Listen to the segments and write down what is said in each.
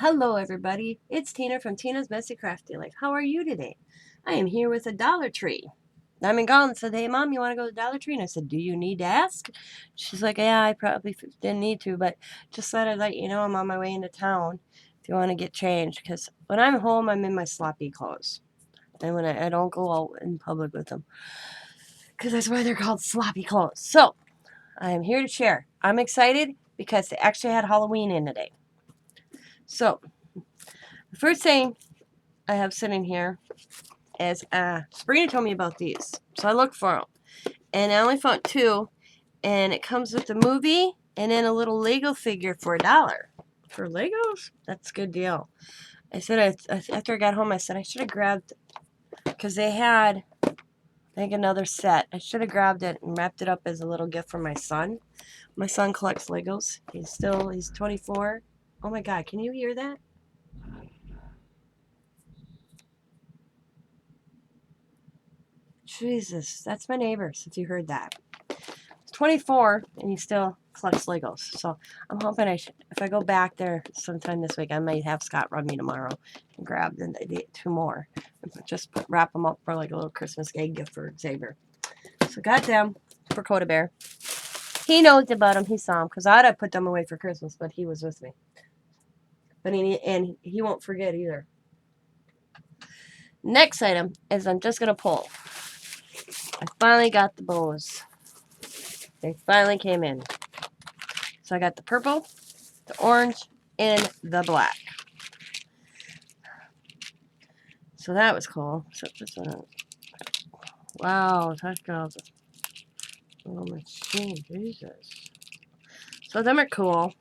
Hello everybody, it's Tina from Tina's Messy Crafty Life. How are you today? I am here with a Dollar Tree. Diamond called and said, "Hey Mom, you want to go to the Dollar Tree?" And I said, "Do you need to ask?" She's like, "Yeah, I probably didn't need to, but just thought I'd let you know I'm on my way into town if you want to get changed. Because when I'm home, I'm in my sloppy clothes. And when I don't go out in public with them. Because that's why they're called sloppy clothes. So, I am here to share. I'm excited because they actually had Halloween in today. So, the first thing I have sitting here is Sabrina told me about these, so I looked for them, and I only found two, and it comes with the movie and then a little Lego figure for $1 for Legos. That's a good deal. I said after I got home, I said I should have grabbed because they had I think another set. I should have grabbed it and wrapped it up as a little gift for my son. My son collects Legos. He's 24. Oh my God, can you hear that? Jesus, that's my neighbors, if you heard that. He's 24 and he still collects Legos. So I'm hoping if I go back there sometime this week, I might have Scott run me tomorrow and grab two more. And just wrap them up for like a little Christmas egg gift for Xavier. So got them for Coda Bear. He knows about them. He saw them because I'd have put them away for Christmas, but he was with me. But he won't forget either. Next item is I'm just going to pull. I finally got the bows. They finally came in. So I got the purple, the orange, and the black. So that was cool. Set this one up. Wow, that girl's a little machine. Jesus. So them are cool.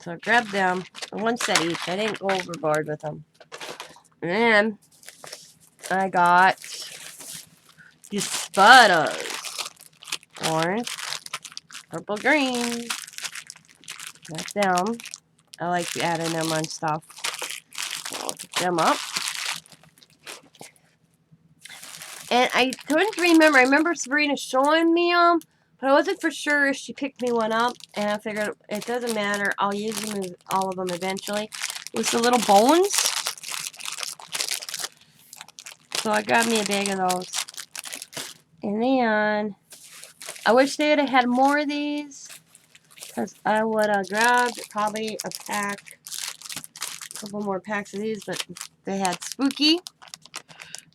So I grabbed them. One set each. I didn't go overboard with them. And then I got these sputters. Orange, purple, green. Got them. I like adding them on stuff. So I'll pick them up. And I couldn't remember. I remember Sabrina showing me them, but I wasn't for sure if she picked me one up. And I figured it doesn't matter. I'll use them, all of them eventually. It was the little bones. So I grabbed me a bag of those. And then I wish they would have had more of these, because I would have grabbed probably a couple more packs of these, but they had spooky.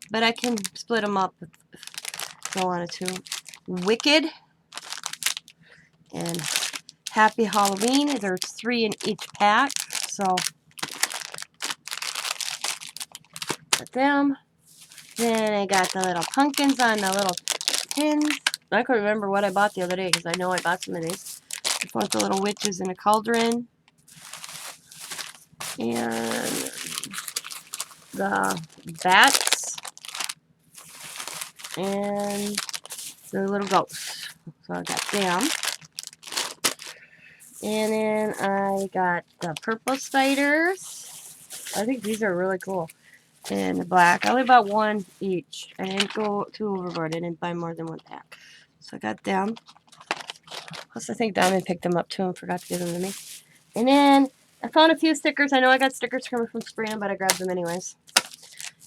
But I can split them up if I wanted to. Wicked and Happy Halloween. There's 3 in each pack, so got them. Then I got the little pumpkins on the little tins. I couldn't remember what I bought the other day because I know I bought some of these. I bought the little witches in a cauldron. And the bats. And the little ghosts. So I got them. And then I got the purple spiders. I think these are really cool. And the black. I only bought one each. I didn't go too overboard. I didn't buy more than one pack. So I got them. Plus I think Diamond picked them up too and forgot to give them to me. And then I found a few stickers. I know I got stickers coming from Sabrina, but I grabbed them anyways.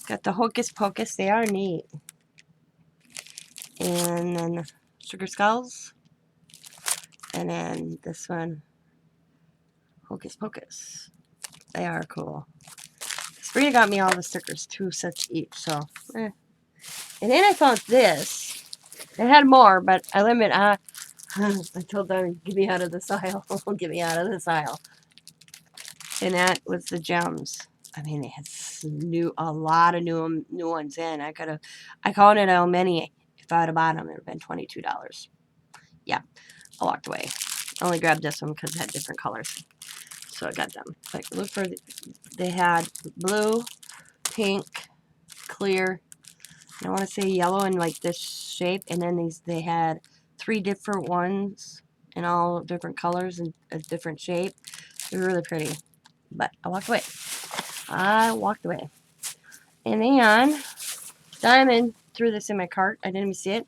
Got the Hocus Pocus. They are neat. And then the Sugar Skulls. And then this one, Hocus Pocus. They are cool. Sabrina got me all the stickers, 2 sets each, so And then I found this. It had more, but I I told them, get me out of this aisle. Get me out of this aisle. And that was the gems. I mean, they had a lot of new ones in. I counted how many. If I would have bought them, it would have been $22. Yeah, I walked away. I only grabbed this one because it had different colors. So I got them. Like, look for, they had blue, pink, clear, and I want to say yellow in like this shape. And then they had 3 different ones in all different colors and a different shape. They were really pretty. But I walked away. And then Diamond threw this in my cart. I didn't even see it.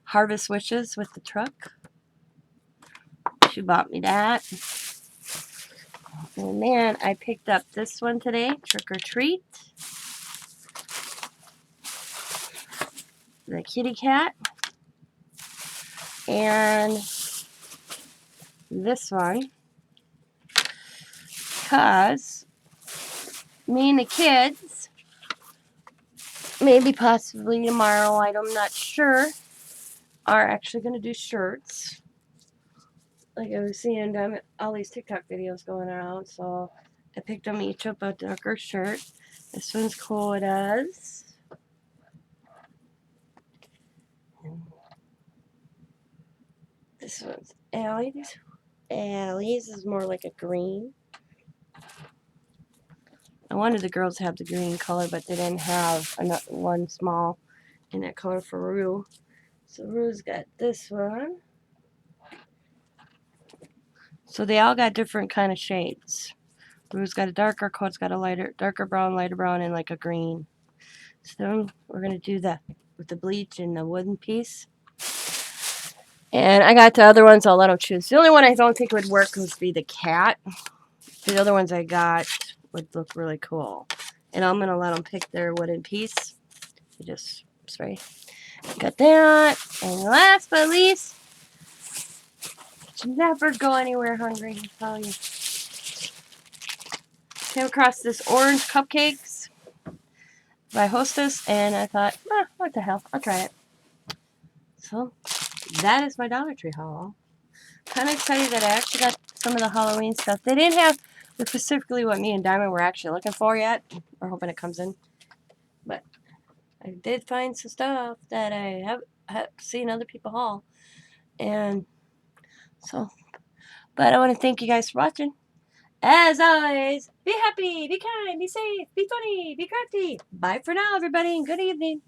Harvest Wishes with the truck. She bought me that. And then I picked up this one today, Trick or Treat. The kitty cat. And this one. Because me and the kids, maybe possibly tomorrow, I'm not sure, are actually going to do shirts. Like I was seeing all these TikTok videos going around, so I picked them each up a darker shirt. This one's cool, it is. This one's Allie's. Allie's is more like a green. I wanted the girls to have the green color, but they didn't have one small in that color for Rue. So Rue's got this one. So they all got different kind of shades. Rue's got a darker coat's got a darker brown, lighter brown, and like a green. So then we're gonna do that with the bleach and the wooden piece. And I got the other ones, I'll let them choose. The only one I don't think would work would be the cat. The other ones I got would look really cool. And I'm gonna let them pick their wooden piece. Just spray. Got that. And last but least, you never go anywhere hungry, I tell you. Came across this orange cupcakes by Hostess, and I thought, what the hell, I'll try it. So, that is my Dollar Tree haul. Kind of excited that I actually got some of the Halloween stuff. They didn't have specifically what me and Diamond were actually looking for yet. We're hoping it comes in. But I did find some stuff that I have seen other people haul. And so, but I want to thank you guys for watching. As always, be happy, be kind, be safe, be funny, be crafty. Bye for now, everybody, and good evening.